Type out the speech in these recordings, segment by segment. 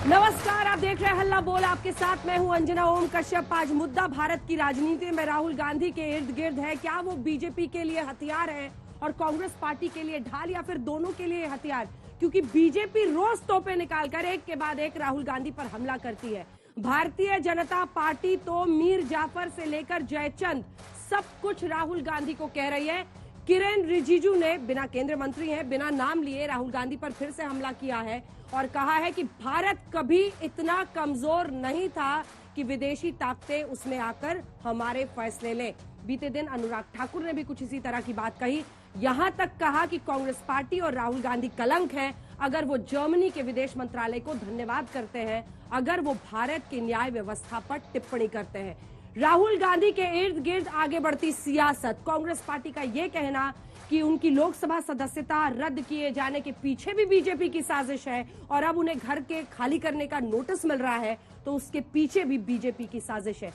नमस्कार, आप देख रहे हैं हल्ला बोल। आपके साथ मैं हूं अंजना ओम कश्यप। आज मुद्दा भारत की राजनीति में राहुल गांधी के इर्द गिर्द है। क्या वो बीजेपी के लिए हथियार है और कांग्रेस पार्टी के लिए ढाल, या फिर दोनों के लिए हथियार? क्योंकि बीजेपी रोज तोपे निकालकर एक के बाद एक राहुल गांधी पर हमला करती है। भारतीय जनता पार्टी तो मीर जाफर से लेकर जयचंद सब कुछ राहुल गांधी को कह रही है। किरेन रिजिजू ने, बिना केंद्रीय मंत्री हैं, बिना नाम लिए राहुल गांधी पर फिर से हमला किया है और कहा है कि भारत कभी इतना कमजोर नहीं था कि विदेशी ताकतें उसमें आकर हमारे फैसले लें। बीते दिन अनुराग ठाकुर ने भी कुछ इसी तरह की बात कही। यहां तक कहा कि कांग्रेस पार्टी और राहुल गांधी कलंक हैं अगर वो जर्मनी के विदेश मंत्रालय को धन्यवाद करते हैं, अगर वो भारत की न्याय व्यवस्था पर टिप्पणी करते हैं। राहुल गांधी के इर्द गिर्द आगे बढ़ती सियासत। कांग्रेस पार्टी का यह कहना कि उनकी लोकसभा सदस्यता रद्द किए जाने के पीछे भी बीजेपी की साजिश है और अब उन्हें घर के खाली करने का नोटिस मिल रहा है तो उसके पीछे भी बीजेपी की साजिश है।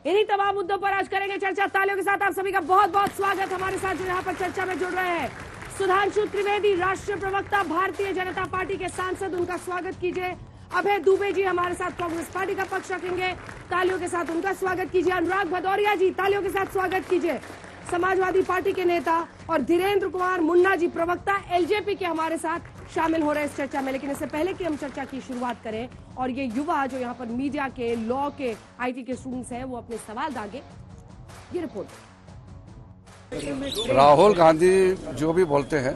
इन्हीं तमाम मुद्दों पर आज करेंगे चर्चा। तालियों के साथ आप सभी का बहुत बहुत स्वागत। हमारे साथ जो यहाँ पर चर्चा में जुड़ रहे हैं सुधांशु त्रिवेदी, राष्ट्रीय प्रवक्ता भारतीय जनता पार्टी के सांसद, उनका स्वागत कीजिए। अभय दुबे जी हमारे साथ कांग्रेस पार्टी का पक्ष रखेंगे, तालियों के साथ उनका स्वागत कीजिए। अनुराग भदौरिया जी, तालियों के साथ स्वागत कीजिए। समाजवादी पार्टी के नेता और धीरेन्द्र कुमार मुन्ना जी, प्रवक्ता एलजेपी के, हमारे साथ शामिल हो रहे हैं इस चर्चा में। लेकिन इससे पहले कि हम चर्चा की शुरुआत करें और ये युवा जो यहाँ पर मीडिया के, लॉ के, आईटी के स्टूडेंट्स हैं, वो अपने सवाल दागे। ये रिपोर्ट। राहुल गांधी जो भी बोलते हैं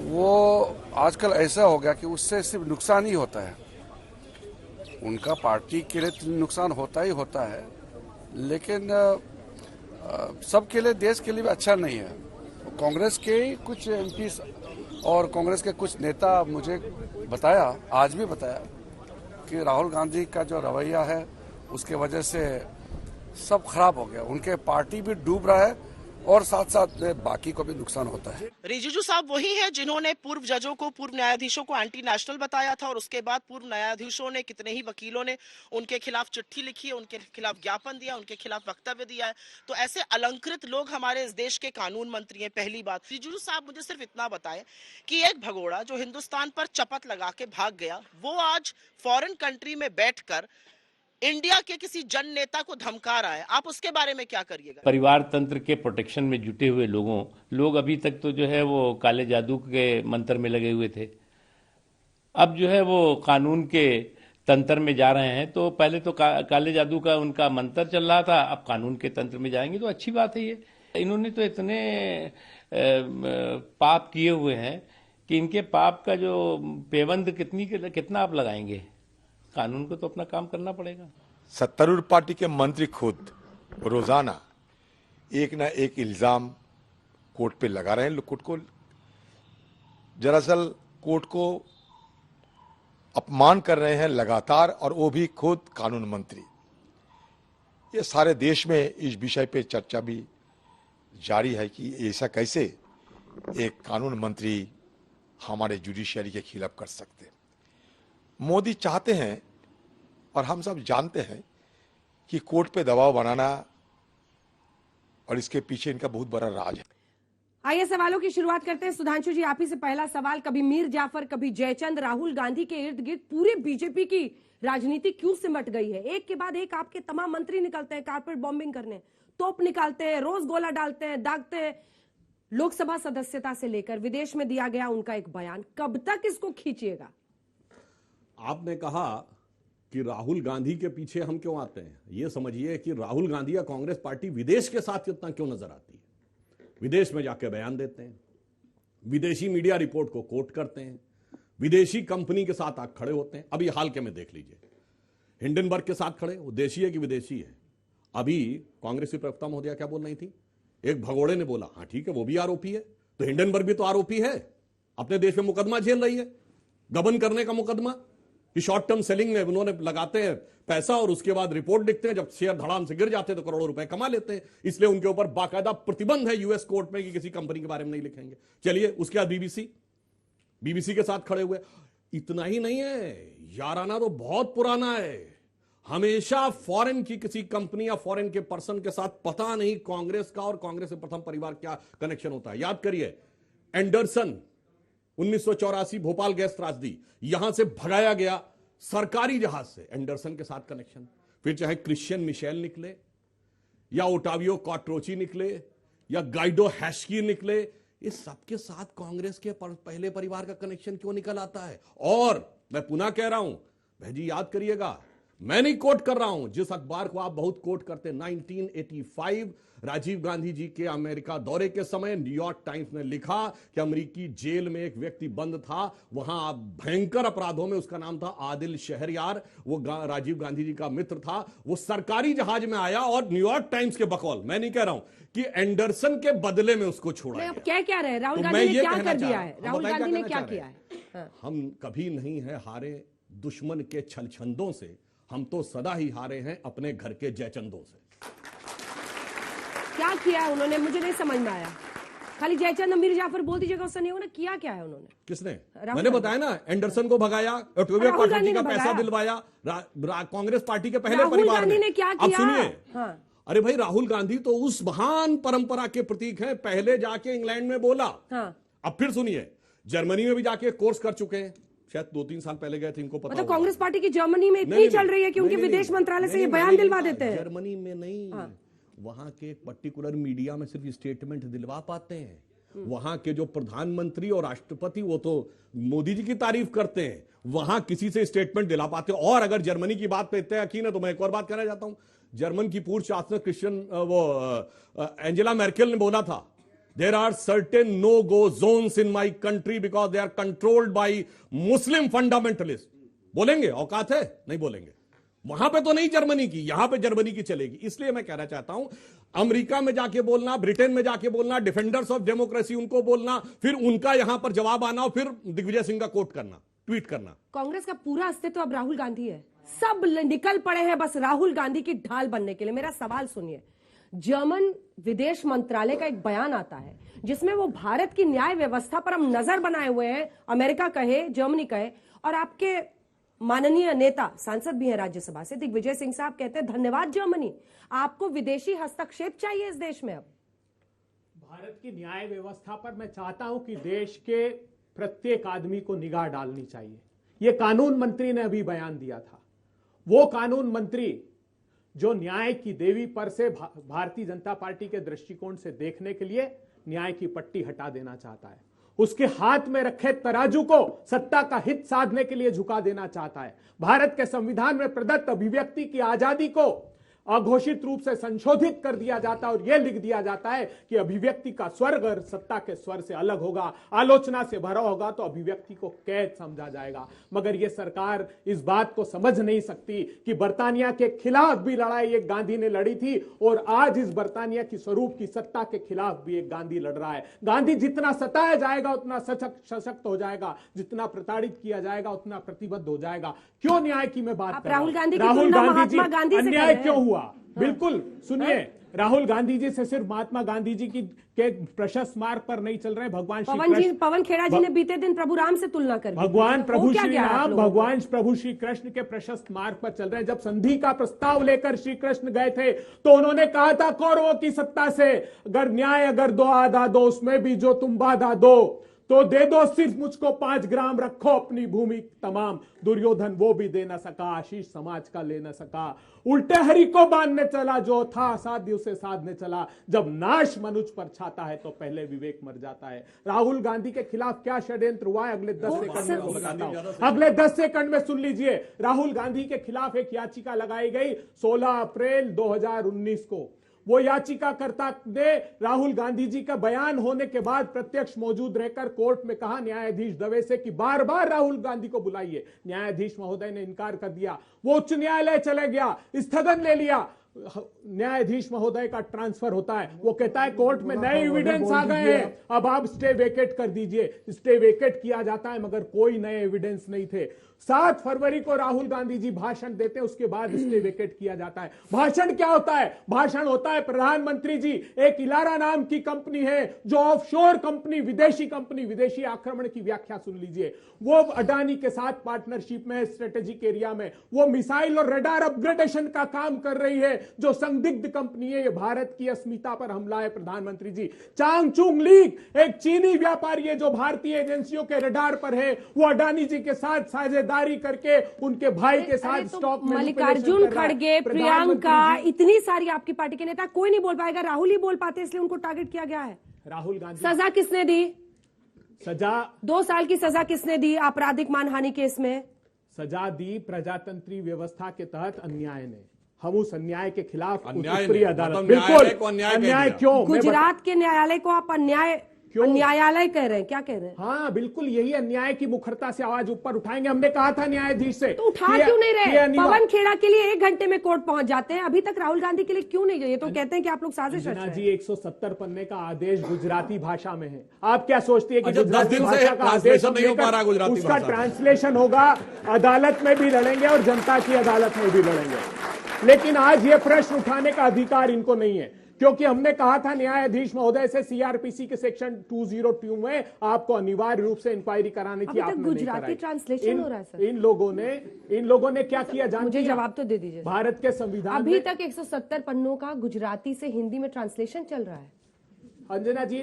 वो आजकल ऐसा हो गया कि उससे सिर्फ नुकसान ही होता है। उनका पार्टी के लिए नुकसान होता ही होता है, लेकिन सबके लिए, देश के लिए भी अच्छा नहीं है। कांग्रेस के कुछ एमपी और कांग्रेस के कुछ नेता मुझे बताया, आज भी बताया, कि राहुल गांधी का जो रवैया है उसके वजह से सब खराब हो गया। उनके पार्टी भी डूब रहा है और साथ साथ में बाकी को भी नुकसान होता है। रिजिजू साहब वही हैं जिन्होंने पूर्व जजों को, पूर्व न्यायाधीशों को एंटी नेशनल बताया था और उसके बाद पूर्व न्यायाधीशों ने, कितने ही वकीलों ने उनके खिलाफ चिट्ठी लिखी है, उनके खिलाफ ज्ञापन दिया, उनके खिलाफ वक्तव्य दिया है। तो ऐसे अलंकृत लोग हमारे इस देश के कानून मंत्री हैं। पहली बात, रिजिजू साहब मुझे सिर्फ इतना बताएं कि एक भगोड़ा जो हिंदुस्तान पर चपत लगा के भाग गया, वो आज फॉरेन कंट्री में बैठकर इंडिया के किसी जन नेता को धमका रहा है। आप उसके बारे में क्या करिएगा? परिवार तंत्र के प्रोटेक्शन में जुटे हुए लोग अभी तक तो जो है वो काले जादू के मंत्र में लगे हुए थे। अब जो है वो कानून के तंत्र में जा रहे हैं। तो पहले तो काले जादू का उनका मंत्र चल रहा था, अब कानून के तंत्र में जाएंगे तो अच्छी बात है। ये इन्होंने तो इतने पाप किए हुए हैं कि इनके पाप का जो पेबंद कितना आप लगाएंगे? कानून को तो अपना काम करना पड़ेगा। सत्तारूढ़ पार्टी के मंत्री खुद रोजाना एक ना एक इल्जाम कोर्ट पे लगा रहे हैं। कोर्ट को दरअसल कोर्ट को अपमान कर रहे हैं लगातार, और वो भी खुद कानून मंत्री। ये सारे देश में इस विषय पे चर्चा भी जारी है कि ऐसा कैसे एक कानून मंत्री हमारे जुडिशियरी के खिलाफ कर सकते हैं। मोदी चाहते हैं और हम सब जानते हैं कि कोर्ट पे दबाव बनाना, और इसके पीछे इनका बहुत बड़ा राज है। आइए सवालों की शुरुआत करते हैं। सुधांशु जी, आप ही से पहला सवाल। कभी मीर जाफर, कभी जयचंद, राहुल गांधी के इर्द गिर्द पूरे बीजेपी की राजनीति क्यों सिमट गई है? एक के बाद एक आपके तमाम मंत्री निकलते हैं कारपेट बॉम्बिंग करने, तोप निकालते हैं, रोज गोला डालते हैं, दागते हैं। लोकसभा सदस्यता से लेकर विदेश में दिया गया उनका एक बयान, कब तक इसको खींचिएगा? आपने कहा कि राहुल गांधी के पीछे हम क्यों आते हैं। यह समझिए कि राहुल गांधी या कांग्रेस पार्टी विदेश के साथ इतना क्यों नजर आती है। विदेश में जाके बयान देते हैं, विदेशी मीडिया रिपोर्ट को कोट करते हैं, विदेशी कंपनी के साथ आग खड़े होते हैं। अभी हाल के में देख लीजिए, हिंडनबर्ग के साथ खड़े, वो देशी है कि विदेशी है। अभी कांग्रेस की प्रवक्ता महोदया क्या बोल रही थी, एक भगोड़े ने बोला हाँ ठीक है वो भी आरोपी है, तो हिंडनबर्ग भी तो आरोपी है, अपने देश में मुकदमा झेल रही है, गबन करने का मुकदमा। कि शॉर्ट टर्म सेलिंग में उन्होंने लगाते हैं पैसा और उसके बाद रिपोर्ट लिखते हैं, जब शेयर धड़ाम से गिर जाते हैं तो करोड़ों रुपए कमा लेते हैं। इसलिए उनके ऊपर बाकायदा प्रतिबंध है यूएस कोर्ट में कि किसी कंपनी के बारे में नहीं लिखेंगे। चलिए, उसके बाद बीबीसी के साथ खड़े हुए। इतना ही नहीं है, याराना तो बहुत पुराना है। हमेशा फॉरेन की किसी कंपनी या फॉरेन के पर्सन के साथ पता नहीं कांग्रेस का और कांग्रेस के प्रथम परिवार क्या कनेक्शन होता है। याद करिए, एंडरसन 1984 भोपाल गैस त्रासदी, यहां से भगाया गया सरकारी जहाज से, एंडरसन के साथ कनेक्शन। फिर चाहे क्रिश्चियन मिशेल निकले या ओटावियो कॉट्रोची निकले या गाइडो हैस्की निकले, इस सबके साथ कांग्रेस के पहले परिवार का कनेक्शन क्यों निकल आता है? और मैं पुनः कह रहा हूं, भाई याद करिएगा, मैं नहीं कोट कर रहा हूं, जिस अखबार को आप बहुत कोट करते, 1985 राजीव गांधी जी के अमेरिका दौरे के समय न्यूयॉर्क टाइम्स ने लिखा कि अमेरिकी जेल में एक व्यक्ति बंद था, वहां भयंकर अपराधों में, उसका नाम था आदिल शहरयार, वो राजीव गांधी जी का मित्र था, वो सरकारी जहाज में आया और न्यूयॉर्क टाइम्स के बकौल, मैं नहीं कह रहा हूं कि एंडरसन के बदले में उसको छोड़ा। अब क्या रहे राहुल गांधी ने क्या कर दिया है? राहुल गांधी ने क्या किया है? हम कभी नहीं है हारे दुश्मन के छलछंदों से, हम तो सदा ही हारे हैं अपने घर के जयचंदों से। क्या किया है उन्होंने? मुझे नहीं समझ में आया। खाली जयचंद मीर जाफर बोल दीजिएगा, उससे नहीं होना। किया क्या है उन्होंने? किसने? मैंने बताया ना, एंडरसन को भगाया, कॉट्रोची का पैसा दिलवाया, कांग्रेस पार्टी के पहले परिवार ने क्या किया? अब सुनिए, हाँ। अरे भाई, राहुल गांधी तो उस महान परंपरा के प्रतीक हैं, पहले जाके इंग्लैंड में बोला, हाँ। अब फिर सुनिए, जर्मनी में भी जाके कोर्स कर चुके हैं, शायद 2-3 साल पहले गए थे, इनको पता। मतलब कांग्रेस पार्टी की जर्मनी में इतनी चल रही है कि उनके विदेश मंत्रालय से ये बयान दिलवा देते हैं। जर्मनी में नहीं, वहां के एक पर्टिकुलर मीडिया में सिर्फ स्टेटमेंट दिलवा पाते हैं। वहां के जो प्रधानमंत्री और राष्ट्रपति, वो तो मोदी जी की तारीफ करते हैं, वहां किसी से स्टेटमेंट दिला पाते हैं। और अगर जर्मनी की बात पे इतने यकीन है तो मैं एक और बात कहना चाहता हूं, जर्मन की पूर्व चांसलर एंजेला मेर्केल ने बोला था, there are certain no-go zones in my country because they are controlled by Muslim fundamentalists। बोलेंगे? औकात है? नहीं बोलेंगे। वहां पे तो नहीं जर्मनी की, यहां पे जर्मनी की चलेगी। इसलिए मैं कहना चाहता हूं, अमेरिका में जाके बोलना, ब्रिटेन में जाके बोलना, डिफेंडर्स ऑफ डेमोक्रेसी उनको बोलना, फिर उनका यहां पर जवाब आना और फिर दिग्विजय सिंह का कोट करना, ट्वीट करना। कांग्रेस का पूरा अस्तित्व अब राहुल गांधी है। सब निकल पड़े हैं बस राहुल गांधी की ढाल बनने के लिए। मेरा सवाल सुनिए, जर्मन विदेश मंत्रालय का एक बयान आता है जिसमें वो भारत की न्याय व्यवस्था पर हम नजर बनाए हुए हैं, अमेरिका कहे, जर्मनी कहे, और आपके माननीय नेता, सांसद भी हैं राज्यसभा से, दिग्विजय सिंह साहब कहते हैं, धन्यवाद जर्मनी, आपको विदेशी हस्तक्षेप चाहिए इस देश में। अब भारत की न्याय व्यवस्था पर मैं चाहता हूं कि देश के प्रत्येक आदमी को निगाह डालनी चाहिए। यह कानून मंत्री ने अभी बयान दिया था, वो कानून मंत्री जो न्याय की देवी पर से भारतीय जनता पार्टी के दृष्टिकोण से देखने के लिए न्याय की पट्टी हटा देना चाहता है, उसके हाथ में रखे तराजू को सत्ता का हित साधने के लिए झुका देना चाहता है। भारत के संविधान में प्रदत्त अभिव्यक्ति की आजादी को अघोषित रूप से संशोधित कर दिया जाता है और यह लिख दिया जाता है कि अभिव्यक्ति का स्वर अगर सत्ता के स्वर से अलग होगा, आलोचना से भरा होगा, तो अभिव्यक्ति को कैद समझा जाएगा। मगर यह सरकार इस बात को समझ नहीं सकती कि बर्तानिया के खिलाफ भी लड़ाई एक गांधी ने लड़ी थी और आज इस बर्तानिया की स्वरूप की सत्ता के खिलाफ भी एक गांधी लड़ रहा है। गांधी जितना सताया जाएगा उतना सशक्त हो जाएगा, जितना प्रताड़ित किया जाएगा उतना प्रतिबद्ध हो जाएगा। क्यों न्याय की मैं बात कर रहा हूं? राहुल गांधी जी अन्याय क्यों हुआ? बिल्कुल सुनिए, राहुल गांधी जी से सिर्फ महात्मा गांधी जी की के प्रशस्त मार्ग पर नहीं चल रहे। पवन खेड़ा जी ने बीते दिन प्रभु राम से तुलना कर, भगवान प्रभु श्री राम, भगवान प्रभु श्री कृष्ण के प्रशस्त मार्ग पर चल रहे हैं। जब संधि का प्रस्ताव लेकर श्री कृष्ण गए थे तो उन्होंने कहा था, कौरवों की सत्ता से अगर न्याय अगर दो आधा दो, उसमें भी जो तुम बाधा दो तो दे दो, सिर्फ मुझको 5 ग्राम रखो अपनी भूमि तमाम। दुर्योधन वो भी दे न सका, आशीष समाज का ले न सका, उल्टे हरि को बांधने चला, जो था असाध्य उसे साधने चला। जब नाश मनुष्य पर छाता है तो पहले विवेक मर जाता है। राहुल गांधी के खिलाफ क्या षड्यंत्र हुआ है अगले 10 सेकंड में बताता हूं। अगले 10 सेकंड में सुन लीजिए। राहुल गांधी के खिलाफ एक याचिका लगाई गई 16 अप्रैल 2019 को। वो याचिकाकर्ता ने राहुल गांधी जी का बयान होने के बाद प्रत्यक्ष मौजूद रहकर कोर्ट में कहा न्यायाधीश दवे से कि बार बार राहुल गांधी को बुलाइए। न्यायाधीश महोदय ने इनकार कर दिया। वो उच्च न्यायालय चले गया, स्थगन ले लिया। न्यायाधीश महोदय का ट्रांसफर होता है, वो कहता है कोर्ट में नए एविडेंस आ गए हैं, अब आप स्टे वेकेट कर दीजिए। स्टे वेकेट किया जाता है मगर कोई नए एविडेंस नहीं थे। 7 फरवरी को राहुल गांधी जी भाषण देते हैं, उसके बाद स्टे वेकेट किया जाता है। भाषण क्या होता है? भाषण होता है, प्रधानमंत्री जी एक इलारा नाम की कंपनी है जो ऑफशोर कंपनी, विदेशी आक्रमण की व्याख्या सुन लीजिए, वो अडानी के साथ पार्टनरशिप में स्ट्रेटेजिक एरिया में वो मिसाइल और रडार अपग्रेडेशन का काम कर रही है। जो संदिग्ध कंपनी है, ये भारत की अस्मिता पर हमला है प्रधानमंत्री जी। चांगचुंग लीक एक चीनी व्यापारी है जो भारतीय एजेंसियों के रडार पर है, वो अडानी जी के साथ साझेदारी करके उनके भाई के साथ स्टॉक मल्लिकार्जुन खड़गे, प्रियंका, इतनी सारी आपकी पार्टी के नेता, कोई नहीं बोल पाएगा, राहुल ही बोल पाते, इसलिए उनको टारगेट किया गया है। राहुल गांधी सजा किसने दी? सजा 2 साल की सजा किसने दी आपराधिक मानहानि केस में? सजा दी प्रजातंत्री व्यवस्था के तहत अन्याय ने। हम उस अन्याय के खिलाफ अन्याय ऊपरी नहीं, अदालत, मतलब बिल्कुल न्यायालय को अन्याय कह अन्याय दिया। क्यों? गुजरात के न्यायालय को आप न्यायालय कह रहे हैं, क्या कह रहे हैं? हाँ बिल्कुल, यही अन्याय की मुखरता से आवाज ऊपर उठाएंगे। हमने कहा था न्यायाधीश से, तो उठा क्यों नहीं रहे? पवन खेड़ा के लिए 1 घंटे में कोर्ट पहुंच जाते हैं, अभी तक राहुल गांधी के लिए क्यों नहीं गए? ये तो कहते हैं कि आप लोग साजिश रच रहे हैं। जी 170 पन्ने का आदेश गुजराती भाषा में है। आप क्या सोचती है कि अच्छा, 10 गुजराती दिन से भाषा का आदेश ट्रांसलेशन नहीं हो पा रहा लेकर गुजराती उसका भाषा में। ट्रांसलेशन होगा, अदालत में भी लड़ेंगे और जनता की अदालत में भी लड़ेंगे। लेकिन आज ये प्रश्न उठाने का अधिकार इनको नहीं है, क्योंकि हमने कहा था न्यायाधीश महोदय से सीआरपीसी के सेक्शन 202 में आपको अनिवार्य रूप से इंक्वायरी करानी थी, अभी तक आपने नहीं गुजराती कराई। ट्रांसलेशन हो रहा है सर। इन लोगों ने क्या किया जानते मुझे हैं? जवाब तो दे दीजिए। भारत के संविधान अभी में तक 170 पन्नों का गुजराती से हिंदी में ट्रांसलेशन चल रहा है। अंजना जी,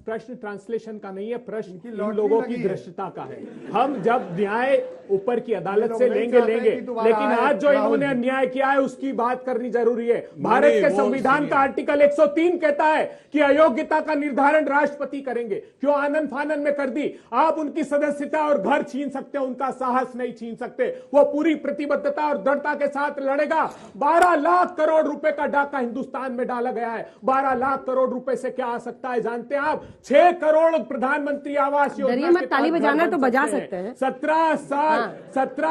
प्रश्न ट्रांसलेशन का नहीं है, प्रश्न इन लोगों की दृष्टता का है। हम जब न्याय ऊपर की अदालत से लेंगे, लेकिन आज जो इन्होंने अन्याय किया है उसकी बात करनी जरूरी है। भारत के संविधान का आर्टिकल 103 कहता है कि अयोग्यता का निर्धारण राष्ट्रपति करेंगे। क्यों आनंद फानन में कर दी? आप उनकी सदस्यता और घर छीन सकते हो, उनका साहस नहीं छीन सकते। वो पूरी प्रतिबद्धता और दृढ़ता के साथ लड़ेगा। 12 लाख करोड़ रुपए का डाका हिंदुस्तान में डाला गया है। 12 लाख करोड़ रुपए से क्या आ सकता है जानते हैं आप? 6 करोड़ प्रधानमंत्री आवास योजना मत ताली बजाना तो बजा सकते हैं। 17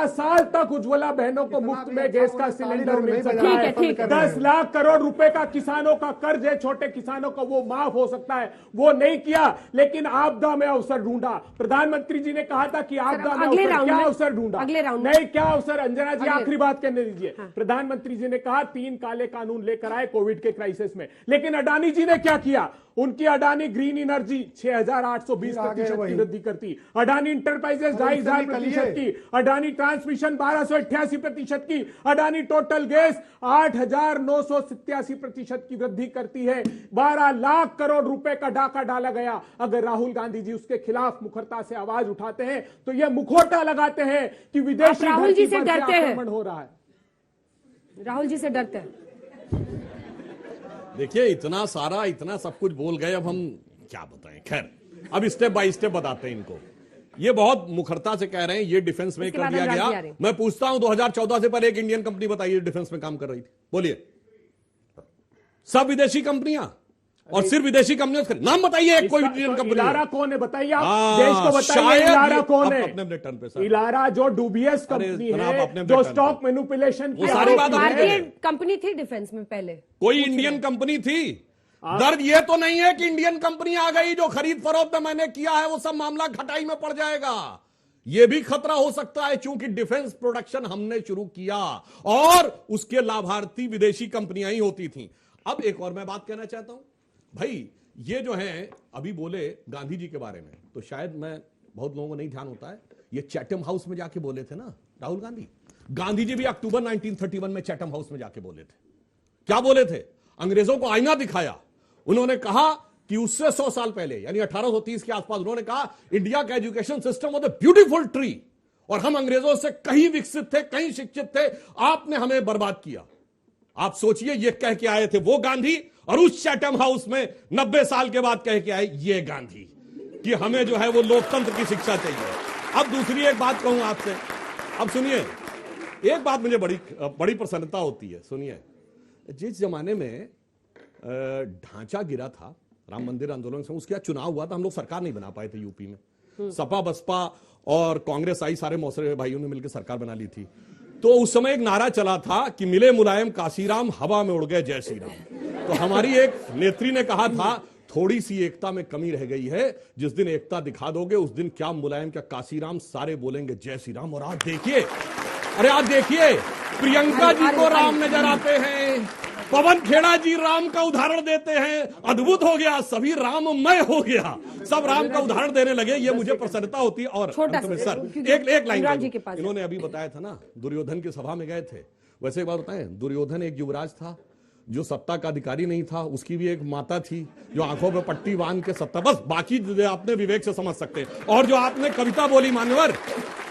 साल तक उज्ज्वला बहनों को मुफ्त में गैस का सिलेंडर मिल सकता है। ठीक है। 10 लाख करोड़ रुपए का किसानों का कर्ज है, छोटे किसानों को वो माफ हो सकता है, वो नहीं किया। लेकिन आपदा में अवसर ढूंढा। प्रधानमंत्री जी ने कहा था कि आपदा में क्या अवसर ढूंढा? अगले राउंड नहीं, क्या अवसर? अंजना जी आखिरी बात कहने दीजिए। प्रधानमंत्री जी ने कहा 3 काले कानून लेकर आए कोविड के क्राइसिस में, लेकिन अडानी जी ने क्या किया? उनकी अडानी ग्रीन एनर्जी 6,820% की वृद्धि करती, अडानी इंटरप्राइजेस 2,500% की, अडानी ट्रांसमिशन 1,288% की, अडानी टोटल गैस 8,987% की वृद्धि करती है। 12 लाख करोड़ रुपए का डाका डाला गया। अगर राहुल गांधी जी उसके खिलाफ मुखरता से आवाज उठाते हैं तो यह मुखौटा लगाते हैं कि विदेशी राहुल जी से धरती पर डरते हैं। आक्रमण हो रहा है। राहुल जी से डरते हैं। देखिए, इतना सब कुछ बोल गए, अब हम क्या बताएं। खैर, अब स्टेप बाय स्टेप बताते हैं इनको। ये बहुत मुखरता से कह रहे हैं ये डिफेंस में कर दिया गया। मैं पूछता हूं 2014 से पहले एक इंडियन कंपनी बताइए डिफेंस में काम कर रही थी, बोलिए। सब विदेशी कंपनियां, और सिर्फ विदेशी कंपनियों से नाम बताइए एक कोई इंडियन कंपनी। इलारा कौन है बताइए आप, देश को बताइए। इलारा कौन है? अपने टर्न पे सर। इलारा जो डूबीएस कंपनी है, जो स्टॉक मैनिपुलेशन की सारी बात भारतीय कंपनी थी डिफेंस में पहले, कोई इंडियन कंपनी थी। दर्द ये तो नहीं है कि इंडियन कंपनी आ गई जो खरीद फरोख्त मैंने किया है वो सब मामला घटाई में पड़ जाएगा। ये भी खतरा हो सकता है, क्योंकि डिफेंस प्रोडक्शन हमने शुरू किया और उसके लाभार्थी विदेशी कंपनियां ही होती थी। अब एक और मैं बात कहना चाहता हूं भाई, ये जो है अभी बोले गांधी जी के बारे में, तो शायद मैं बहुत लोगों को नहीं ध्यान होता है, ये चैटम हाउस में जाके बोले थे ना राहुल गांधी। गांधी जी भी अक्टूबर 1931 में चैटम हाउस में जाके बोले थे। क्या बोले थे? अंग्रेजों को आईना दिखाया। उन्होंने कहा कि उससे 100 साल पहले यानी 1830 के आसपास उन्होंने कहा इंडिया का education system was a beautiful tree, और हम अंग्रेजों से कहीं विकसित थे, कहीं शिक्षित थे, आपने हमें बर्बाद किया। आप सोचिए, ये कह के आए थे वो गांधी, और उस चैटम हाउस में 90 साल के बाद कह के आए ये गांधी कि हमें जो है वो लोकतंत्र की शिक्षा चाहिए। अब दूसरी एक बात कहूं आपसे, अब सुनिए, एक बात मुझे बड़ी प्रसन्नता होती है। सुनिए, जिस जमाने में ढांचा गिरा था राम मंदिर आंदोलन से, उसके बाद चुनाव हुआ था, हम लोग सरकार नहीं बना पाए थे यूपी में। सपा बसपा और कांग्रेस आई, सारे मौसरे भाइयों ने मिलकर सरकार बना ली थी। तो उस समय एक नारा चला था कि मिले मुलायम काशीराम, हवा में उड़ गए जय श्री राम। तो हमारी एक नेत्री ने कहा था थोड़ी सी एकता में कमी रह गई है, जिस दिन एकता दिखा दोगे उस दिन क्या मुलायम क्या काशीराम सारे बोलेंगे जय श्री राम। और आज देखिए, अरे आज देखिए, प्रियंका जी को राम नजर आते हैं, पवन खेड़ा जी राम का उदाहरण देते हैं, अद्भुत हो गया, सभी राममय हो गया, सब राम का उदाहरण देने लगे। ये मुझे प्रसन्नता होती है। और सर एक लाइन, इन्होंने अभी बताया था ना दुर्योधन की सभा में गए थे, वैसे एक बात बताएं, दुर्योधन एक युवराज था, जो सत्ता का अधिकारी नहीं था उसकी भी एक माता थी जो आंखों पे पट्टी बांध के सत्ता, बस बाकी आपने विवेक से समझ सकते हैं। और जो आपने कविता बोली मान्यवर,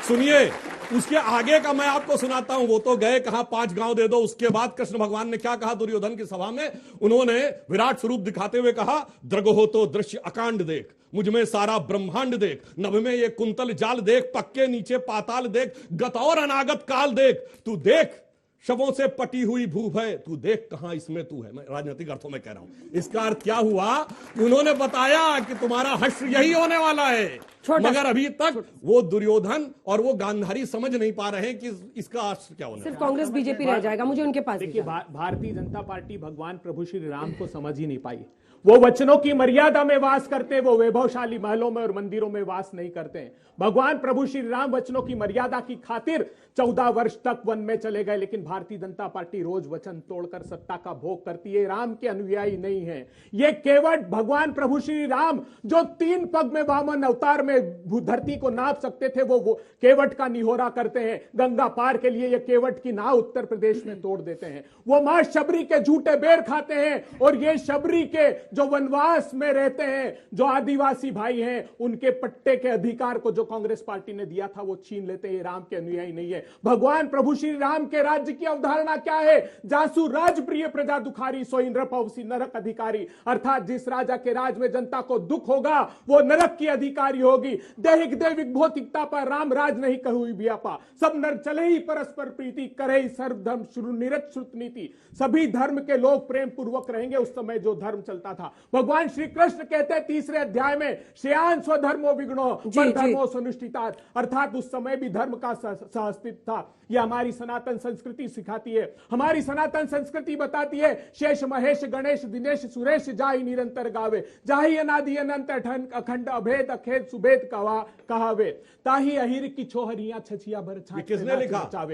सुनिए, उसके आगे का मैं आपको सुनाता हूं। वो तो गए कहा 5 गांव दे दो, उसके बाद कृष्ण भगवान ने क्या कहा दुर्योधन की सभा में? उन्होंने विराट स्वरूप दिखाते हुए कहा, द्रग हो तो दृश्य अकांड देख, मुझ में सारा ब्रह्मांड देख, नभ में ये कुंतल जाल देख, पक्के नीचे पाताल देख, गत और अनागत काल देख, तू देख शवों से पटी हुई भूप है, तू देख कहां इसमें तू है। मैं राजनीतिक अर्थों में कह रहा हूं। इसका अर्थ क्या हुआ? उन्होंने बताया कि तुम्हारा हश्र यही होने वाला है, मगर अभी तक वो दुर्योधन और वो गांधारी समझ नहीं पा रहे हैं कि इसका अर्थ क्या होने वाला है। सिर्फ कांग्रेस बीजेपी रह जाएगा, मुझे उनके पास देखिए, भारतीय जनता पार्टी भगवान प्रभु श्री राम को समझ ही नहीं पाई। वो वचनों की मर्यादा में वास करते, वो वैभवशाली महलों में और मंदिरों में वास नहीं करते हैं। भगवान प्रभु श्री राम वचनों की मर्यादा की खातिर 14 वर्ष तक वन में चले गए, लेकिन भारतीय जनता पार्टी रोज वचन तोड़कर सत्ता का भोग करती है। राम के अनुयायी नहीं है ये। केवट भगवान प्रभु श्री राम जो 3 पग में वामन अवतार में धरती को नाप सकते थे, वो केवट का निहोरा करते हैं। गंगा पार के लिए ये केवट की नाव उत्तर प्रदेश में तोड़ देते हैं। वो मां शबरी के झूठे बेर खाते हैं, और ये शबरी के जो वनवास में रहते हैं, जो आदिवासी भाई हैं, उनके पट्टे के अधिकार को जो कांग्रेस पार्टी ने दिया था वो छीन लेते हैं। ये राम के अनुयायी नहीं है। भगवान प्रभु श्री राम के राज्य की अवधारणा क्या है? जासु राज प्रिय प्रजा दुखारी, सोई नृपवसी नरक अधिकारी। अर्थात जिस राजा के राज में जनता को दुख होगा वो नरक की अधिकारी होगी। दैहिक दैविक भौतिकता पर राम राज नहीं कहुई व्यापा, सब नर चले ही परस्पर प्रीति, करे ही सर्वधर्म शुरू निरत श्रुत नीति। सभी धर्म के लोग प्रेम पूर्वक रहेंगे। उस समय जो धर्म चलता था, भगवान श्री कृष्ण कहते हैं 3रे अध्याय में, श्रेयान स्वधर्मो विगुणो पर धर्मो सुनिष्ठिता। अर्थात उस समय भी धर्म का सहअस्तित्व था। यह हमारी सनातन संस्कृति सिखाती है। हमारी सनातन संस्कृति बताती है, शेष महेश गणेश दिनेश सुरेश जाहि निरंतर गावे, जाहि अनादि अनंत अखंड अभेद अखेद सुभेद कहावे, ताहि अहिर की छोहरियां छछिया भर छाछ। किसने लिखा?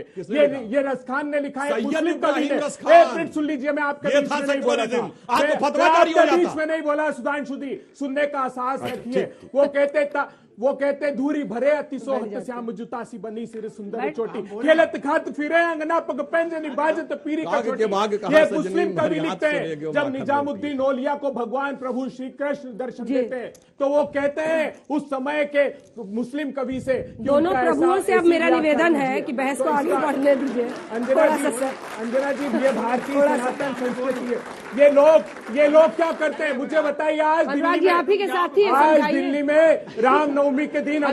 ये रसखान ने लिखा है। मुस्लिम कवि ने। एक मिनट सुन लीजिए, मैं आपके बीच में नहीं बोला था, आपके बीच में नहीं बोला। सुधांशु जी, सुनने का साहस रखिए। वो कहते धूरी भरे अतिशोहत श्याम जुतासी बनी सिर सुंदर चोटी, खेलत खात फिरे अंगना पग पेंजनी बाजत पीरी का चोटी। ये मुस्लिम कवि लिखते हैं। जब निजामुद्दीन औलिया को भगवान प्रभु श्री कृष्ण दर्शन देते हैं तो वो कहते हैं उस समय के मुस्लिम कवि से, दोनों प्रभुओं से अब मेरा निवेदन है कि बहस को आगे बढ़ने दीजिए। अंजना जी, ये भारतीय सनातन संस्कृति है। ये लोग क्या करते हैं मुझे बताइए। आज दिल्ली में रामनवमी के दिन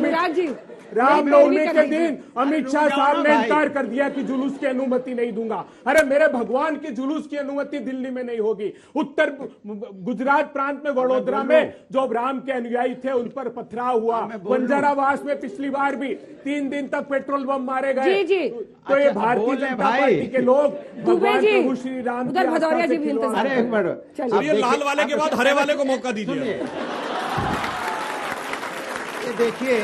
अमित शाह साहब ने इनकार कर दिया कि जुलूस की अनुमति नहीं दूंगा। अरे मेरे भगवान की जुलूस की अनुमति दिल्ली में नहीं होगी। उत्तर गुजरात प्रांत में वडोदरा में जो राम के अनुयायी थे उन पर पथराव हुआ। बंजारावास में पिछली बार भी 3 दिन तक पेट्रोल बम मारे गए। तो ये भारतीय जनता पार्टी के लोग भगवान प्रभु श्री राम लाल वाले के बाद हरे वाले को मौका दीजिए। देखिए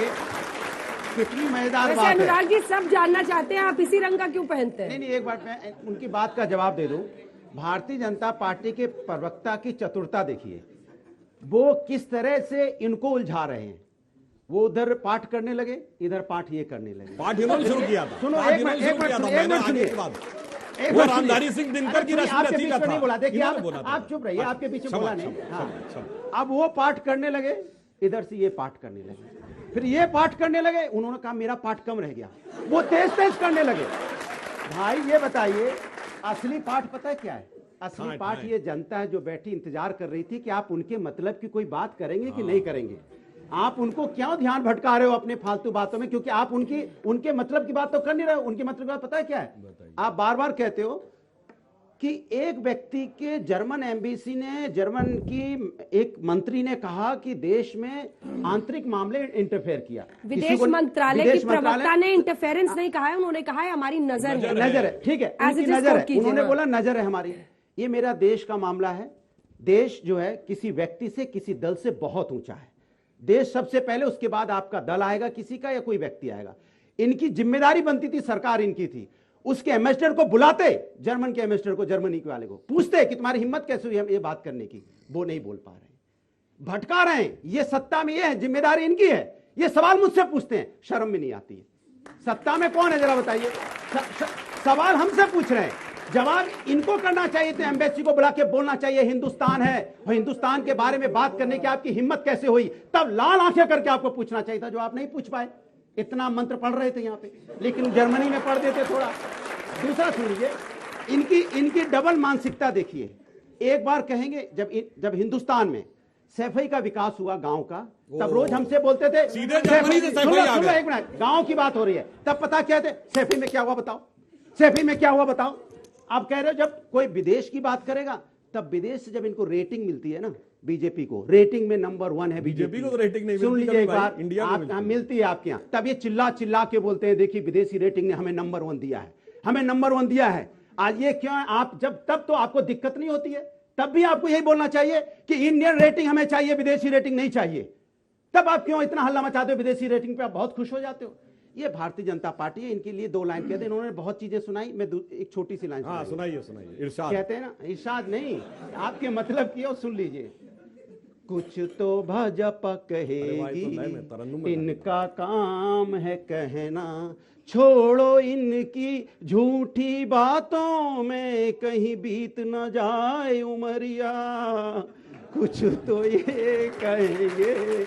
कितनी मजेदार बात है। अनुराग जी, सब जानना चाहते हैं आप इसी रंग का क्यों पहनते हैं? नहीं, एक बात मैं उनकी बात का जवाब दे दूं। भारतीय जनता पार्टी के प्रवक्ता की चतुरता देखिए, वो किस तरह से इनको उलझा रहे हैं। वो उधर पाठ करने लगे, इधर पाठ ये करने लगे। पाठ इन्होंने शुरू किया था। सुनो, एक मिनट वो रामधारी सिंह दिनकर की रस्म का था। बोला, देखिए आप चुप रहिए, आपके पीछे बोला नहीं। अब वो पाठ करने लगे, इधर से ये पाठ करने लगे, फिर ये पाठ करने लगे। उन्होंने कहा मेरा पाठ कम रह गया, वो तेज करने लगे। भाई ये बताइए, असली पाठ पता है क्या है? असली पाठ ये जनता है जो बैठी इंतजार कर रही थी कि आप उनके मतलब की कोई बात करेंगे कि नहीं करेंगे। आप उनको क्यों ध्यान भटका रहे हो अपने फालतू बातों में? क्योंकि आप उनके मतलब की बात तो कर नहीं रहे हो। उनके मतलब की बात पता है क्या है? आप बार बार कहते हो कि एक व्यक्ति के जर्मन एम्बेसी ने, जर्मन की एक मंत्री ने कहा कि देश में आंतरिक मामले इंटरफेयर किया। विदेश मंत्रालय की प्रवक्ता ने इंटरफेरेंस नहीं कहा है, उन्होंने कहा है हमारी नजर है। ठीक है, उनकी नजर है। उन्होंने बोला नजर है हमारी। ये मेरा देश का मामला है। देश जो है किसी व्यक्ति से, किसी दल से बहुत ऊंचा है। देश सबसे पहले, उसके बाद आपका दल आएगा किसी का या कोई व्यक्ति आएगा। इनकी जिम्मेदारी बनती थी, सरकार इनकी थी, उसके एम्बेसडर को बुलाते, जर्मन के एम्बेसडर को, जर्मनी के वाले को पूछते कि तुम्हारी हिम्मत कैसे हुई हम ये बात करने की। वो नहीं बोल पा रहे, भटका रहे हैं। ये सत्ता में ये है, जिम्मेदारी इनकी है। ये सवाल मुझसे पूछते हैं, शर्म भी नहीं आती है। सत्ता में कौन है जरा बताइए? सवाल हमसे पूछ रहे हैं। जवाब इनको करना चाहिए थे, एम्बेसी को बुला के बोलना चाहिए हिंदुस्तान है, और हिंदुस्तान के बारे में बात करने की आपकी हिम्मत कैसे हुई? तब लाल आंखें करके आपको पूछना चाहिए था, जो आप नहीं पूछ पाए। इतना मंत्र पढ़ रहे थे यहाँ पे, लेकिन जर्मनी में पढ़ देते थोड़ा। दूसरा सुन लीजिए, इनकी डबल मानसिकता देखिए। एक बार कहेंगे जब हिंदुस्तान में सैफई का विकास हुआ गांव का, तब रोज हमसे बोलते थे सीधे जर्मनी से सैफई आ गए। एक मिनट, गांव की बात हो रही है, तब पता क्या थे, सैफई में क्या हुआ बताओ, सैफई में क्या हुआ बताओ। आप कह रहे हो जब कोई विदेश की बात करेगा, तब विदेश से जब इनको रेटिंग मिलती है ना, बीजेपी को रेटिंग में नंबर 1 है बीजेपी को तो रेटिंग नहीं सुन मिलती। लीजिए एक बार, इंडिया आप मिलती है आपके यहाँ, तब ये चिल्ला चिल्ला के बोलते हैं देखिए विदेशी रेटिंग ने हमें नंबर 1 दिया है, हमें नंबर 1 दिया है। आज ये क्यों है? आप तब तो आपको दिक्कत नहीं होती है, तब भी आपको यही बोलना चाहिए कि इंडियन रेटिंग हमें चाहिए, विदेशी रेटिंग नहीं चाहिए। तब आप क्यों इतना हल्ला मचाते हो? विदेशी रेटिंग पे आप बहुत खुश हो जाते हो। ये भारतीय जनता पार्टी है, इनके लिए 2 लाइन कहते हैं, इन्होंने बहुत चीजें सुनाई, मैं एक छोटी सी लाइन सुनाइए। इरशाद कहते हैं ना, इरशाद नहीं, आपके मतलब की हो, सुन लीजिए। कुछ तो भाजपा कहेगी, इनका काम है कहना, छोड़ो इनकी झूठी बातों में, कहीं बीत न जाए उमरिया। कुछ तो ये कहेंगे,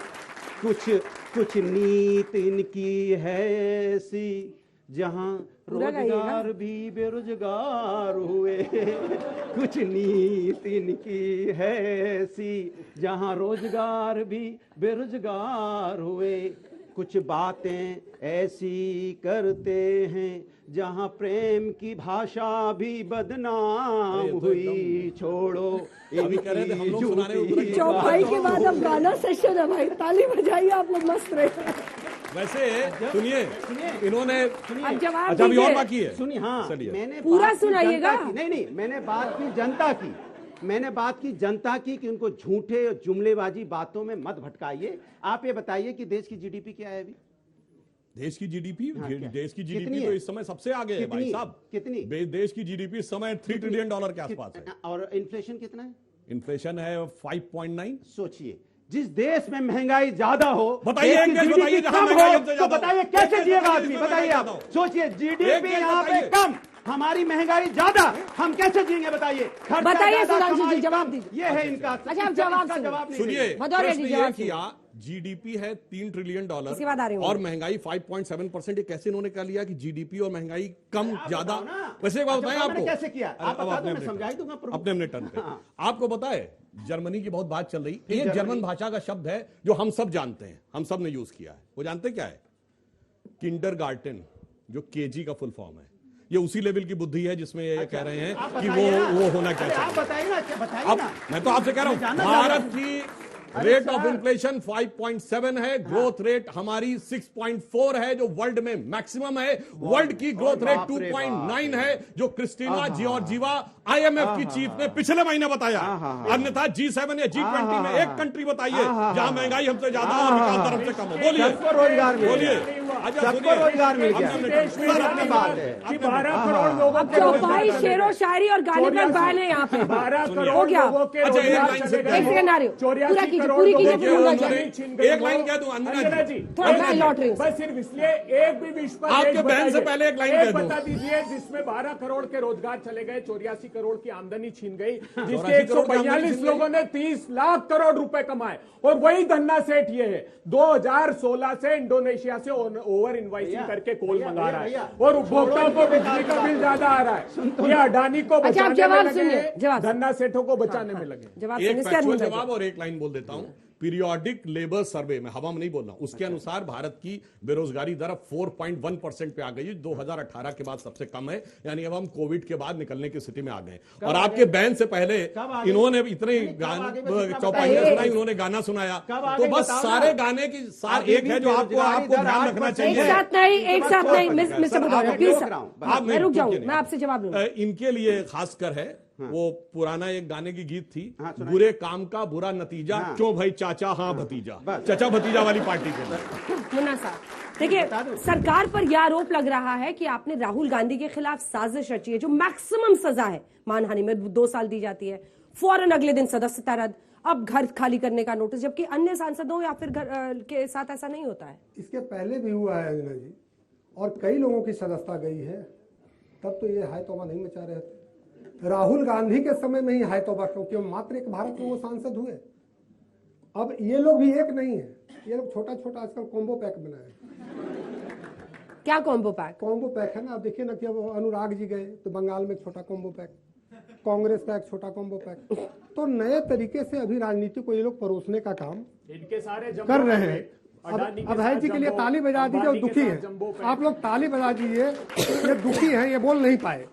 कुछ नीत इनकी है ऐसी, जहां रोजगार भी बेरोजगार हुए। कुछ नीत इनकी है ऐसी, जहां रोजगार भी बेरोजगार हुए। कुछ बातें ऐसी करते हैं, जहां प्रेम की भाषा भी बदनाम हुई। छोड़ो चौपाई के बाद अब गाना सेशन है भाई, ताली बजाइए आप लोग, मस्त रहे। वैसे सुनिए, इन्होंने अब जवाब अच्छा, अभी और बाकी है, सुनिए। हाँ, मैंने पूरा सुनाइएगा। नहीं, मैंने बात की जनता की, मैंने बात की जनता की कि उनको झूठे जुमलेबाजी बातों में मत भटकाइए। आप ये बताइए कि देश की जीडीपी क्या है अभी? देश की जीडीपी देश की कितनी जीडीपी है? तो इस समय सबसे आगे है भाई साहब। कितनी? देश की जीडीपी इस समय $3 ट्रिलियन के आसपास है। और इन्फ्लेशन कितना है? इन्फ्लेशन है 5.9। सोचिए, जिस देश में महंगाई ज्यादा हो, बताइए देश की एक देश GDP बताइए जहां कम महंगाई हो, हमसे तो ज्यादा हो। बताइए कैसे जिएगा आदमी? एक बताइए देश आप, बताओ। सोचिए जीडीपी एक देश यहाँ पे बताइए। कम, हमारी महंगाई ज्यादा, हम कैसे जिएंगे बताइए? बताइए सुधांशु जी, जवाब दीजिए। ये है इनका। अच्छा, आप जवाब सुनिए, भदौरिया जी, प्रश्न जवाब ये किया, जीडीपी है $3 ट्रिलियन इसके बाद आ रही हूँ। और महंगाई 5.7%। ये कैसे इन्होंने कह लिया कि जीडीपी और महंगाई कम ज्यादा? ना। वैसे एक बात बताएं आपको, कैसे किया? आप बता दो, मैं समझाई दूंगा अपने अपने टर्न पे। हाँ। आपको पता है जर्मनी की बहुत बात चल रही, एक जर्मन भाषा का शब्द है जो हम सब जानते हैं, हम सब ने यूज किया है। वो जानते क्या है? किंडरगार्टन, जो केजी का फुल फॉर्म है। ये उसी लेवल की बुद्धि है जिसमें ये कह रहे हैं कि वो होना क्या चाहिए। आप बताइए ना, बताइए अब ना। मैं तो आपसे कह रहा हूं, भारत की रेट ऑफ इन्फ्लेशन 5.7 है, ग्रोथ रेट हमारी 6.4 है, जो वर्ल्ड में मैक्सिमम है। वर्ल्ड की ग्रोथ रेट 2.9 है, जो क्रिस्टीना जॉर्जिवा IMF की चीफ ने पिछले महीने बताया। अन्यथा G7 या G20 में एक कंट्री बताइए जहां महंगाई हमसे ज्यादा और विकास दर हमसे कम हो। बोलिए, सबको रोजगार मिल बोलिए। गया। अच्छा सबको रोजगार मिल गया। सर, अपनी बात है। कि 12 करोड़ लोगों के चौपाई, शेरो शायरी और गाने पर बैन है यहाँ पे। 12 हो करोड़ गया। लोगों के अच्छा, एक रोजगार लाइन चले से- गए। एक सेकंड आ रही हूँ। पूरा 84 कीजिए, करोड़ पूरी लोगों कीजिए, के पूरा रोजगार कीजिए। छीन गई। एक लाइन कह दूं, अंजना जी। थोड़ा मैं लौट रही हूँ। बस सिर्फ इसलिए एक भी विश्व पर आपके एक बहन से बताइए। पहले एक लाइन कह दूं। बता दीजिए जिसमें 12 करोड़ के रोजगार चले गए, 84 करोड़ की आमदनी छीन गई, जिसके 84 करोड़ की आमदनी 142 छीन लोगों ने 30 लाख करोड़ रुपए कमाए। और वही धन्ना सेठ ये है, 2016 से इंडोनेशिया से ओवर इनवाइसिंग करके कोल मंगा रहा है और उपभोक्ताओं को बिजली का बिल ज्यादा आ रहा है। ये अडानी को अच्छा, आप बचाने में जवाब लगे सुनिए, हैं, जवाब। धन्ना सेठों को बचाने में लगे। जवाब एक सुनिए, इसके बाद फैक्चुअल मुझे जवाब और एक लाइन बोल देता हूं। पीरियोडिक लेबर सर्वे में, हवा में नहीं बोल रहा हूं, उसके अनुसार भारत की बेरोजगारी दर अब 4.1% पे आ गई है, 2018 के बाद सबसे कम है। यानी अब हम कोविड के बाद निकलने की स्थिति में आ गए। और आपके बैन से पहले इन्होंने इतने चौपाई सुनाई, उन्होंने गाना सुनाया। तो बस सारे गाने की सार एक है जो आपको ध्यान रखना चाहिए। एक साथ नहीं, मिस्टर भदौरिया प्लीज, आप मैं रुक जाऊं, मैं आपसे जवाब लूंगा। इनके लिए खासकर है, वो पुराना एक गाने की गीत थी, बुरे काम का बुरा नतीजा, क्यों भाई चाचा हाँ भतीजा, चाचा भतीजा वाली पार्टी के लिए। मुन्ना साहब देखिए, सरकार पर यह आरोप लग रहा है कि आपने राहुल गांधी के खिलाफ साजिश रची है, जो मैक्सिमम सजा है मानहानि में 2 साल दी जाती है, फौरन अगले दिन सदस्यता रद्द, अब घर खाली करने का नोटिस, जबकि अन्य सांसदों या फिर घर के साथ ऐसा नहीं होता है। इसके पहले भी हुआ है अंजना जी, और कई लोगों की सदस्यता गई है, तब तो ये हाय तौबा नहीं मचा रहे थे। राहुल गांधी के समय में ही है तौबा, क्योंकि मात्र एक भारत में वो सांसद हुए। अब ये लोग भी एक नहीं है, ये लोग छोटा छोटा आजकल कॉम्बो पैक बनाए। क्या कॉम्बो पैक? कॉम्बो पैक है ना, आप देखिए ना कि अब अनुराग जी गए तो बंगाल में एक छोटा कॉम्बो पैक, कांग्रेस का एक छोटा कॉम्बो पैक। तो नए तरीके से अभी राजनीति को ये लोग परोसने का काम इनके सारे कर रहे हैं। अब है जी के लिए ताली बजा दीजिए, वो दुखी है, आप लोग ताली बजा दीजिए, ये दुखी है, ये बोल नहीं पाए।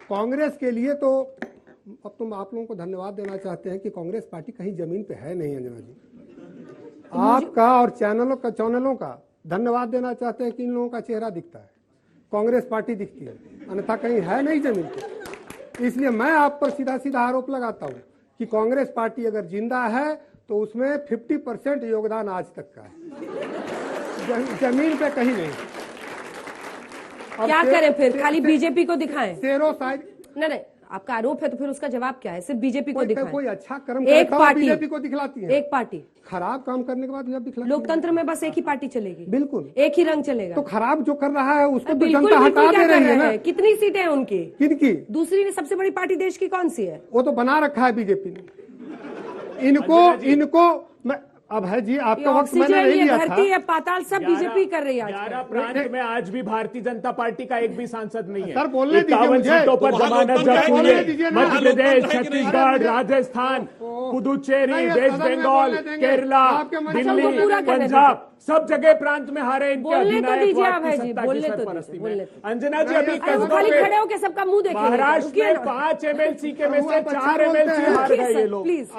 कांग्रेस के लिए तो अब तुम आप लोगों को धन्यवाद देना चाहते हैं कि कांग्रेस पार्टी कहीं जमीन पे है नहीं। अंजना जी, आपका और चैनलों का धन्यवाद देना चाहते हैं कि इन लोगों का चेहरा दिखता है, कांग्रेस पार्टी दिखती है, अन्यथा कहीं है नहीं जमीन पे। इसलिए मैं आप पर सीधा सीधा आरोप लगाता हूं कि कांग्रेस पार्टी अगर जिंदा है तो उसमें 50% योगदान आज तक का है, जमीन पे कहीं नहीं। क्या करें फिर? खाली बीजेपी को दिखाएं? शेरों साइड नहीं, आपका आरोप है तो फिर उसका जवाब क्या है? सिर्फ बीजेपी को दिखाएं? कोई अच्छा कर्म एक पार्टी बीजेपी को दिखलाती है, एक पार्टी खराब काम करने के बाद जब दिखलाती है। लोकतंत्र में बस एक ही पार्टी चलेगी, बिल्कुल एक ही रंग चलेगा। तो खराब जो कर रहा है उसको तो बिल्कुल जनता हटा दे रही है ना। कितनी सीटें हैं उनकी? किनकी? दूसरी सबसे बड़ी पार्टी देश की कौन सी है? वो तो बना रखा है बीजेपी ने। इनको अब है जी, आपका वक्त मैंने नहीं लिया था। धरती है पाताल सब बीजेपी कर रही है। 11 प्रांत में आज भी भारतीय जनता पार्टी का एक भी सांसद नहीं है। सर बोलने दीजिए मुझे, सीटों पर जमानत जब्त हुई है। मध्य प्रदेश, छत्तीसगढ़, राजस्थान, पुदुचेरी, वेस्ट बंगाल, केरला, दिल्ली, पंजाब, सब जगह प्रांत में हारे इनके अधिनायक अंजना जी। अभी खड़े होकर सबका मुंह देखिए। महाराष्ट्र में 5 MLC के में से 4 MLC हार गए ये लोग। प्लीज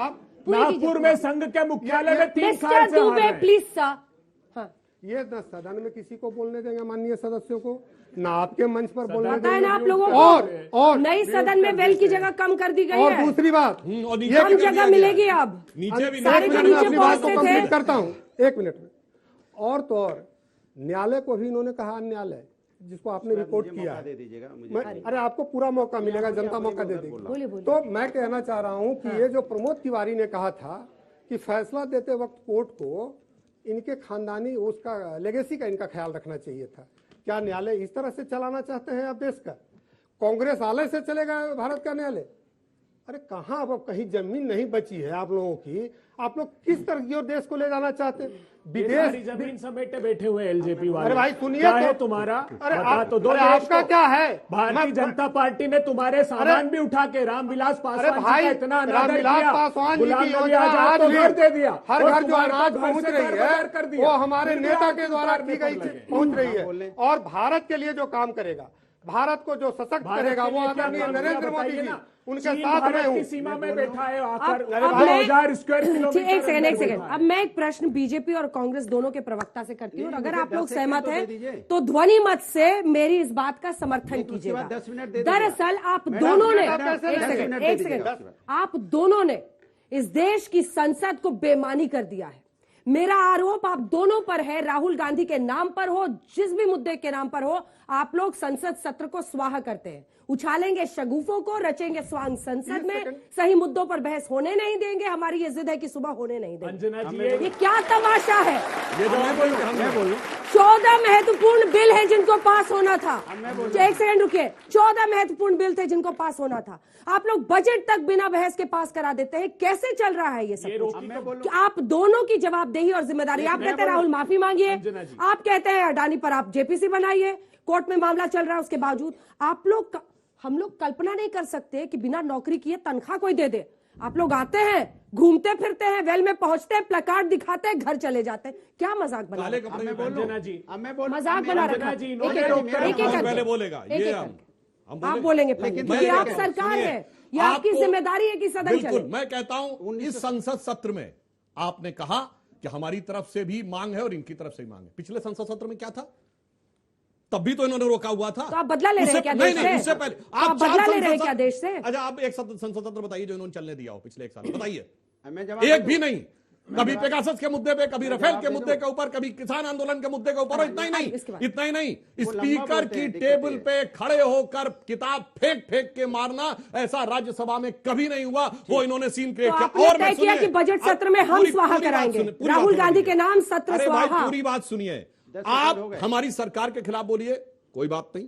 नागपुर में संघ के मुख्यालय में 3 साल से हार गए। प्लीज सर, ये न सदन में किसी को बोलने देंगे माननीय सदस्यों को, ना आपके मंच पर बोलने पता है देंगे। ना आप लोगों को और नई सदन में वेल की जगह कम कर दी गई और है। दूसरी बात, कम जगह मिलेगी अब। सारे जो नीचे पहुंचते थे। करता हूँ 1 मिनट में। और तो और न्यायालय को भी इन्होंने कहा, न्यायालय जिसको आपने रिपोर्ट किया है, अरे आपको पूरा मौका मिलेगा, जनता मौका दे देगी। तो मैं कहना चाह रहा हूं कि ये जो प्रमोद तिवारी ने कहा था कि फैसला देते वक्त कोर्ट को इनके खानदानी उसका लेगेसी का इनका ख्याल रखना चाहिए था। क्या न्यायालय इस तरह से चलाना चाहते हैं आप देश का? कांग्रेस आलय से चलेगा भारत का न्यायालय? अरे कहाँ, अब कहीं जमीन नहीं बची है आप लोगों की। आप लोग किस तरह की और देश को ले जाना चाहते हैं? विदेश जमीन समेटे बैठे हुए एलजेपी वाले। अरे भाई सुनिए क्या तो, है तुम्हारा? अरे बता तो दो। आपका क्या है? भारतीय जनता पार्टी ने तुम्हारे सामान भी उठा के रामविलास पासवान का इतना अनादर किया, गुलाम नबी आजाद को घर दे दिया। हर घर जो अनाज पहुंच रही है वो हमारे नेता के द्वारा की गई पहुंच रही है। और भारत के लिए जो काम करेगा, भारत को जो सशक्त करेगा, वो आदरणीय नरेंद्र मोदी जी उनके साथ में हूँ। सीमा में बैठा है आकर 2000 स्क्वायर किलोमीटर। एक सेकंड। अब मैं एक प्रश्न बीजेपी और कांग्रेस दोनों के प्रवक्ता से करती हूँ, और अगर आप लोग सहमत हैं तो ध्वनि मत से मेरी इस बात का समर्थन कीजिएगा। दरअसल आप दोनों ने, एक सेकंड, आप दोनों ने इस देश की संसद को बेईमानी कर दिया है। मेरा आरोप आप दोनों पर है, राहुल गांधी के नाम पर हो, जिस भी मुद्दे के नाम पर हो, आप लोग संसद सत्र को स्वाहा करते हैं। उछालेंगे शगुफों को, रचेंगे स्वांग संसद में, सही मुद्दों पर बहस होने नहीं देंगे। हमारी ये जिद है कि सुबह होने नहीं देंगे। ये क्या तमाशा है? 14 महत्वपूर्ण बिल है जिनको पास होना था। एक सेकंड रुकिए। 14 महत्वपूर्ण बिल थे जिनको पास होना था। आप लोग बजट तक बिना बहस के पास करा देते हैं। कैसे चल रहा है ये सब? आप दोनों की जवाबदेही और जिम्मेदारी। आप कहते हैं राहुल माफी मांगिए, आप कहते हैं अडानी पर आप जेपीसी बनाइए, कोर्ट में मामला चल रहा है उसके बावजूद। आप लोग, हम लोग कल्पना नहीं कर सकते कि बिना नौकरी किए तनख्वाह कोई दे दे। आप लोग आते हैं, घूमते फिरते हैं, वेल में पहुंचते हैं, प्लाकार्ड दिखाते हैं, घर चले जाते हैं। क्या मजाक बना रखा? मजाक बना रखा। आप बोलेंगे क्योंकि आप सरकार है, ये आपकी जिम्मेदारी है कि सदन चले। मैं कहता हूं इस संसद सत्र में आपने कहा कि हमारी तरफ से भी मांग है और इनकी तरफ से भी मांग है। पिछले संसद सत्र में क्या था? तब भी तो इन्होंने रोका हुआ था। तो आप बदला ले रहे हैं क्या देश से? उससे पहले आप बदला ले रहे हैं क्या देश से? अच्छा, आप एक संसद सत्र बताइए जो इन्होंने चलने दिया हो पिछले 1 साल, बताइए। एक भी नहीं। कभी पेगासस के मुद्दे पे, कभी राफेल के मुद्दे के ऊपर, कभी किसान आंदोलन के मुद्दे के ऊपर। इतना ही नहीं, स्पीकर की टेबल पे खड़े होकर किताब फेंक फेंक के मारना, ऐसा राज्यसभा में कभी नहीं हुआ। वो इन्होंने सीन क्रिएट किया। और मैं किया कि बजट सत्र में हम स्वाहा कराएंगे, राहुल गांधी के नाम सत्र स्वाहा। पूरी बात सुनिए। आप हमारी सरकार के खिलाफ बोलिए, कोई बात नहीं।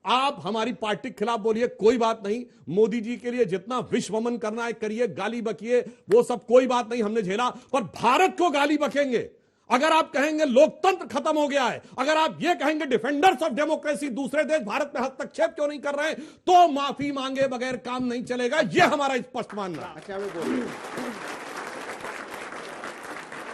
आप हमारी पार्टी के खिलाफ बोलिए, कोई बात नहीं। मोदी जी के लिए जितना विश्वमन करना है करिए, गाली बकिए, वो सब कोई बात नहीं, हमने झेला। पर भारत को गाली बकेंगे अगर आप कहेंगे लोकतंत्र खत्म हो गया है, अगर आप ये कहेंगे डिफेंडर्स ऑफ डेमोक्रेसी दूसरे देश भारत में हस्तक्षेप क्यों नहीं कर रहे हैं, तो माफी मांगे बगैर काम नहीं चलेगा। यह हमारा स्पष्ट मानना है। अच्छा, वो बोलिए।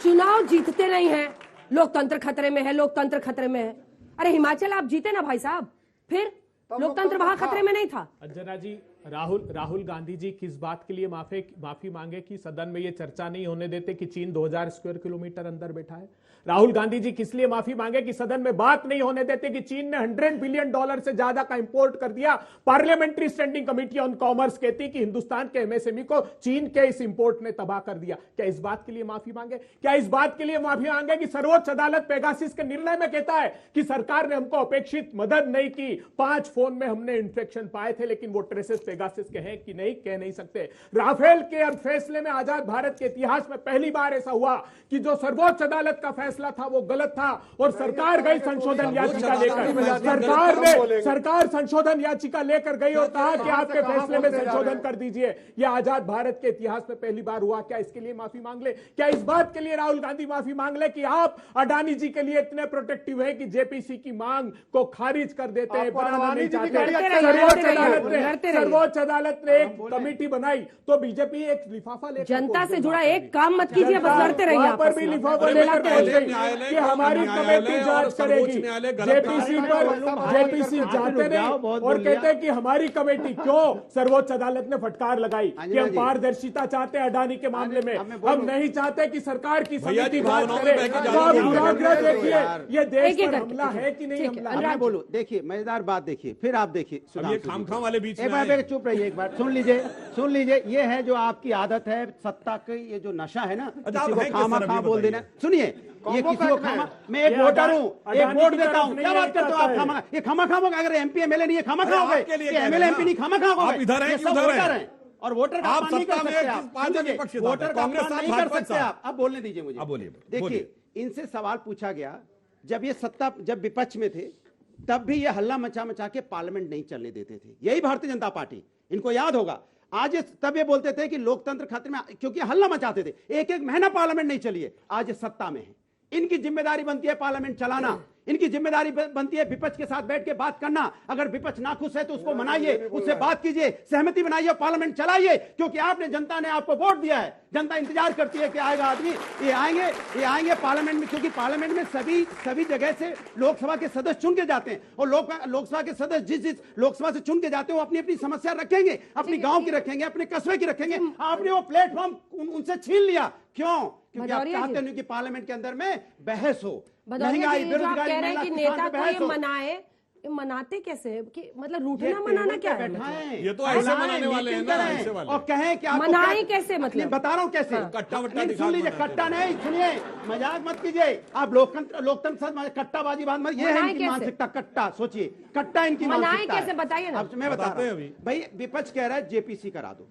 चुनाव जीतते नहीं है, लोकतंत्र खतरे में है, लोकतंत्र खतरे में है। अरे हिमाचल आप जीते ना भाई साहब, फिर लोकतंत्र वहां खतरे में नहीं था। अंजना जी, राहुल गांधी जी किस बात के लिए माफी मांगे कि सदन में ये चर्चा नहीं होने देते कि चीन 2000 स्क्वायर किलोमीटर अंदर बैठा है? राहुल गांधी जी किस लिए माफी मांगे कि सदन में बात नहीं होने देते कि चीन ने $100 बिलियन से ज्यादा का इंपोर्ट कर दिया? Parliamentary standing committee on commerce कहती कि हिंदुस्तान के एमएसएमई को चीन के इस इंपोर्ट ने तबाह कर दिया। क्या इस बात के लिए माफी मांगे? क्या इस बात के लिए माफी मांगे कि सर्वोच्च अदालत पेगासिस के निर्णय में कहता है कि सरकार ने हमको अपेक्षित मदद नहीं की, 5 फोन में हमने इंफेक्शन पाए थे, लेकिन वो ट्रेसेस पेगासिस के हैं कि नहीं, कह नहीं सकते। राफेल के फैसले में आजाद भारत के इतिहास में पहली बार ऐसा हुआ कि जो सर्वोच्च अदालत का फैसला था वो गलत था और सरकार गई संशोधन याचिका लेकर, सरकार संशोधन याचिका लेकर गई और कहा कि आपके फैसले में संशोधन कर दीजिए। यह आजाद भारत के इतिहास में पहली बार हुआ। क्या इसके लिए माफी मांग ले? क्या इस बात के लिए राहुल गांधी माफी मांग ले कि आप अडानी जी के लिए इतने प्रोटेक्टिव है कि जेपीसी की मांग को खारिज कर देते हैं, बनाना नहीं चाहते? सर्वोच्च अदालत ने एक कमेटी बनाई तो बीजेपी एक लिफाफा लेकर जनता से जुड़ा एक काम मत कीजिए, बस लड़ते रहिए। वहां पर भी लिफाफा लेकर पहुंच गई कि हमारी कमेटी जांच करेगी। जेपीसी जाते नहीं और कहते हैं कि हमारी कमेटी, क्यों सर्वोच्च अदालत ने फटकार लगाई कि हम पारदर्शिता चाहते हैं अडानी के मामले में, हम नहीं चाहते कि सरकार की समिति बात करे। देखिए ये देश पर हमला है कि नहीं हमला? मैं बोलूं, देखिए मजेदार बात, देखिए फिर आप देखिए खामखा वाले बीच एक बार चुप रहिए, एक बार सुन लीजिए। ये है जो आपकी आदत है सत्ता की, ये जो नशा है ना, किसी को खामा खा बोल देना। सुनिए, ये किसी को खामा, मैं एक वोटर हूँ, एक वोट देता हूँ, क्या बात करते हो आप? खामा, ये खामा खाओगे? अगर एमपी एमएलए नहीं है खामा खाओगे, एमएलए एमपी नहीं खामा खाओगे? ये सब वोटर हैं और वोटर का अपमान नहीं कर सकते आप, वोटर का अपमान नहीं कर सकते आप। अब बोलने दीजिए मुझे। देखिए, इनसे सवाल पूछा गया जब विपक्ष में थे तब भी ये हल्ला मचा के पार्लियामेंट नहीं चलने देते थे, यही भारतीय जनता पार्टी। इनको याद होगा, आज तब ये बोलते थे कि लोकतंत्र खतरे में, क्योंकि हल्ला मचाते थे। एक महीना पार्लियामेंट नहीं चली है, आज ये सत्ता में है। इनकी जिम्मेदारी बनती है पार्लियामेंट चलाना, इनकी जिम्मेदारी बनती है विपक्ष के साथ बैठ के बात करना। अगर विपक्ष नाखुश है तो उसको मनाइए, उससे बात कीजिए, सहमति बनाइए, पार्लियामेंट चलाइए, क्योंकि आपने, जनता ने आपको वोट दिया है। जनता इंतजार करती है कि आएगा आदमी, ये आएंगे पार्लियामेंट में, क्योंकि पार्लियामेंट में सभी जगह से लोकसभा के सदस्य चुन के जाते हैं और लोकसभा के सदस्य जिस लोकसभा से चुन के जाते हैं वो अपनी अपनी समस्या रखेंगे, अपनी गांव की रखेंगे, अपने कस्बे की रखेंगे। आपने वो प्लेटफॉर्म उनसे छीन लिया, क्यों? क्योंकि आप चाहते नहीं कि पार्लियामेंट के अंदर में बहस हो, महंगाई, बेरोजगारी, नेता को ये मनाए, मनाते कैसे? कि मतलब रूठना मनाना क्या है? ये तो ऐसे मनाने वाले हैं ना, ऐसे वाले। और कहें कि आप मनाए कैसे? मतलब बता रहा हूँ कैसे। कट्टा सुन लीजिए, कट्टा नहीं, सुनिए, मजाक मत कीजिए आप। लोकतंत्र कट्टाबाजी बात मत, ये है इनकी मानसिकता। कट्टा सोचिए, कट्टा इनकी मानसिकता है। कैसे बताइए ना, मैं बता रहा हूँ। भाई विपक्ष कह रहा है जेपीसी करा दो,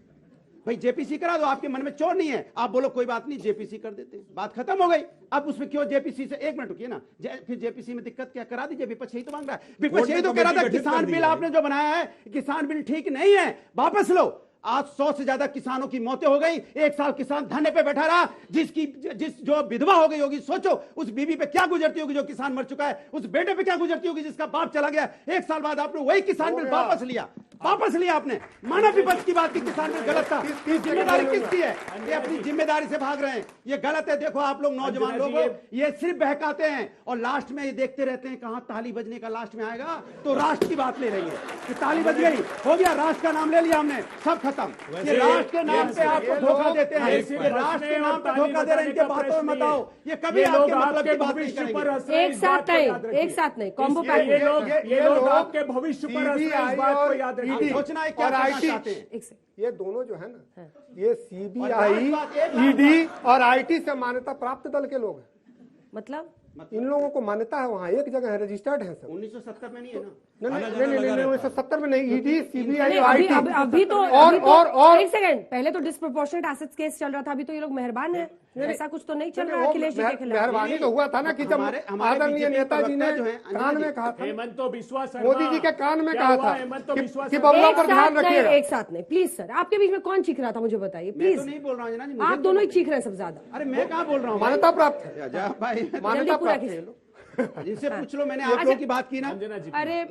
भाई जेपीसी करा दो, आपके मन में चोर नहीं है, आप बोलो कोई बात नहीं जेपीसी कर देते, बात खत्म हो गई। अब उसमें क्यों जेपीसी से, एक मिनट रुकिए ना, फिर जेपीसी में दिक्कत क्या? करा दीजिए, विपक्ष यही तो मांग रहा है। विपक्ष यही तो कह रहा था किसान बिल आपने जो बनाया है, किसान बिल ठीक नहीं है, वापस लो। आज 100 से ज्यादा किसानों की मौतें हो गई, 1 साल किसान धरने पे बैठा रहा। जो विधवा हो गई होगी, सोचो उस बीवी पे क्या गुजरती होगी जो किसान मर चुका है, उस बेटे पे क्या गुजरती होगी जिसका बाप चला गया। 1 साल बाद आपने वही किसान बिल वापस लिया आपने, मानव विपक्ष की बात की किसान बिल गलत था। जिम्मेदारी किसकी है? ये अपनी जिम्मेदारी से भाग रहे हैं, ये गलत है। देखो आप लोग नौजवान लोग ये सिर्फ बहकाते हैं और लास्ट में ये देखते रहते हैं कहां ताली बजने का लास्ट में आएगा, तो राष्ट्र की बात ले रही है कि ताली बज गई, हो गया, राष्ट्र का नाम ले लिया हमने, सब खत्म। ये राष्ट्र के नाम पे आपको धोखा देते हैं, ये राष्ट्र के नाम पे धोखा दे रहे हैं, इनके बातों में मत आओ, ये कभी आपके मतलब की बात नहीं करेंगे। एक साथ नहीं, कॉम्बो पैक। ये लोग आपके भविष्य पर इस बात को याद रखिए। सोचना है क्या करना चाहते हैं। ये दोनों जो है ना, ये सीबीआई, ईडी और आईटी से मान्यता प्राप्त दल के लोग हैं। मतलब इन लोगों को मान्यता है, वहाँ एक जगह है, रजिस्टर्ड है सब। 1970 में नहीं है ना? नहीं 1970 में नहीं, ईडी, सीबीआई, आईटी। अभी तो और एक सेकंड, पहले तो डिस्प्रोपोर्शनेट एसेट्स केस चल रहा था, अभी तो ये लोग मेहरबान है। ऐसा कुछ तो नहीं चल रहा है अखिलेश जी के खिलाफ। मेहरबानी तो हुआ था ना कि जब आदरणीय नेताजी ने कान में कहा था, हेमंत तो विश्वास मोदी जी के कान में कहा था कि एक बबुआ पर ध्यान साथ नहीं, रखिएगा। एक साथ नहीं, प्लीज सर। आपके बीच में कौन चीख रहा था मुझे बताइए मैं प्लीज। तो नहीं बोल रहा हूँ अंजना जी, आप दोनों ही चीख रहे हैं सबसे ज्यादा। अरे मैं कहाँ बोल रहा हूँ? मान्यता प्राप्त है, अजय भाई, मान्यता पूरा प्राप्त है। जिनसे पूछ लो, मैंने आप लोगों की बात की ना। अरे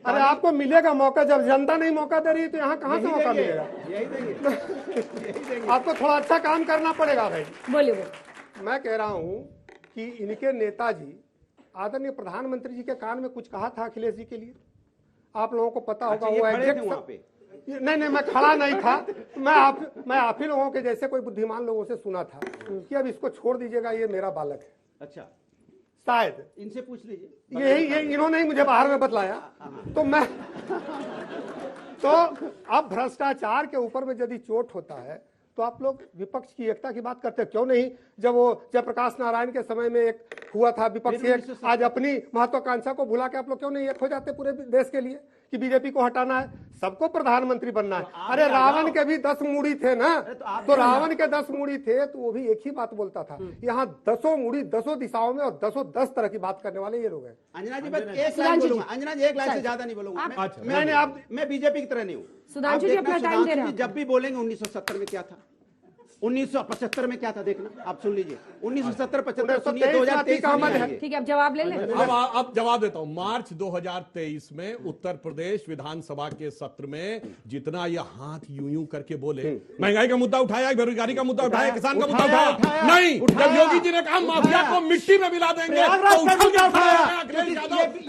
अरे आपको मिलेगा मौका, जब जनता नहीं मौका दे रही है तो यहाँ कहाँ से मौका मिलेगा? यही देंगे। आपको थोड़ा अच्छा काम करना पड़ेगा भाई। बोलिए। मैं कह रहा हूँ कि इनके नेताजी आदरणीय प्रधानमंत्री जी के कान में कुछ कहा था अखिलेश जी के लिए, आप लोगों को पता होगा। वो एग्जैक्ट नहीं, मैं खड़ा नहीं था, मैं आप ही लोगों के जैसे कोई बुद्धिमान लोगों से सुना था कि अब इसको छोड़ दीजिएगा, ये मेरा बालक है। अच्छा, शायद इनसे पूछ लीजिए। यही इन्होंने ही मुझे बाहर में बतलाया। तो मैं तो अब भ्रष्टाचार के ऊपर में यदि चोट होता है तो आप लोग विपक्ष की एकता की बात करते हैं, क्यों नहीं? जब वो जयप्रकाश नारायण के समय में एक हुआ था विपक्षी एक, आज अपनी महत्वाकांक्षा को भुला के आप लोग क्यों नहीं एक हो जाते पूरे देश के लिए कि बीजेपी को हटाना है, सबको प्रधानमंत्री बनना है? अरे रावण के भी 10 मूड़ी थे ना, तो रावण के 10 मूड़ी थे तो वो भी एक ही बात बोलता था। यहाँ 10 मूड़ी 10 दिशाओं में और 10 तरह की बात करने वाले ये लोग हैं। अंजना जी, बस एक लाइन बोलूंगा। अंजना जी, एक लाइन से ज्यादा नहीं बोलूंगा। मैं बीजेपी की तरह नहीं हूँ। सुधांशु जी अपना टाइम दे रहे हैं। जब भी बोलेंगे 1970 में क्या था, 1975 में क्या था, देखना आप सुन लीजिए। 1970 75 सुनिए, 2023 में। ठीक है, अब जवाब ले लें। अब जवाब देता हूं। मार्च 2023 में उत्तर प्रदेश विधानसभा के सत्र में जितना ये हाथ यूं करके बोले, महंगाई का मुद्दा उठाया, बेरोजगारी का मुद्दा उठाया, किसान का मुद्दा उठाया नहीं, जब योगी जी ने कहा माफिया को मिट्टी में मिला देंगे तो उछल के उठाया।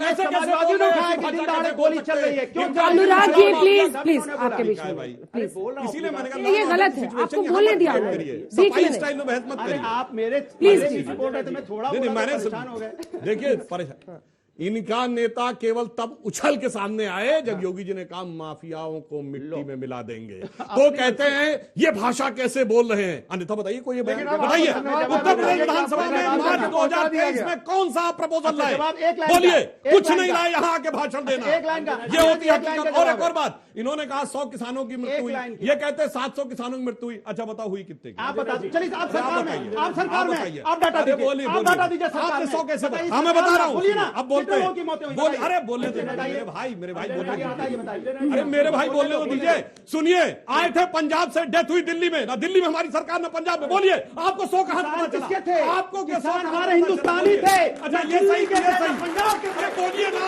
ऐसे कैसे गोली चल रही है? क्यों? अनुराग जी प्लीज आपके बीच में प्लीज, इसीलिए मैंने कहा ये गलत है, आपको बोलने दिया। सफाई स्टाइल में बहस मत करिए। आप मेरे प्लीज बोल रहे थे, मैं थोड़ा परेशान हो गए। देखिए परेशान, इनका नेता केवल तब उछल के सामने आए जब योगी जी ने कहा माफियाओं को मिट्टी में मिला देंगे, तो कहते हैं ये भाषा कैसे बोल रहे हैं। अन्यथा बताइए, कोई बताइए उत्तर प्रदेश विधानसभा में मार्च 2023 में कौन सा प्रपोजल लाए? बोलिए, कुछ नहीं लाए, यहाँ आके भाषण देना, ये होती है हकीकत। और एक और बात, इन्होंने कहा 100 किसानों की मृत्यु हुई, ये कहते हैं 700 किसानों की मृत्यु हुई। अच्छा बताओ हुई कितने की? आप बता दीजिए। चलिए, आप सरकार में, आप सरकार में, आप डाटा दीजिए, आप डाटा दीजिए। आपने 100 कैसे? हाँ मैं बता रहा हूँ, अब बोलते हैं। अरे बोलने दो मेरे भाई बोलने दीजिए। अरे मेरे भाई बोलने तो दीजिए। सुनिए, आए थे पंजाब से, डेथ हुई दिल्ली में, ना दिल्ली में हमारी सरकार, ना पंजाब में। बोलिए, आपको 100 कहां पता चला? थे आपको किसान हमारे हिंदुस्तानी थे। अच्छा ये सही, पंजाब के बोलिए ना,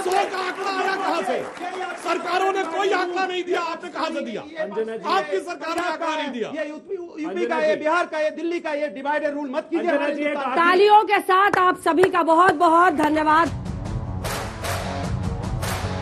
100 का आंकड़ा आया कहां से? सरकारों ने कोई आंकड़ा नहीं दिया, आपने कहां से दिया? आपकी सरकार ने आंकड़ा नहीं दिया। ये यूपी का, ये बिहार का, ये दिल्ली का, ये डिवाइडेड रूल मत कीजिए। तालियों के साथ आप सभी का बहुत बहुत धन्यवाद।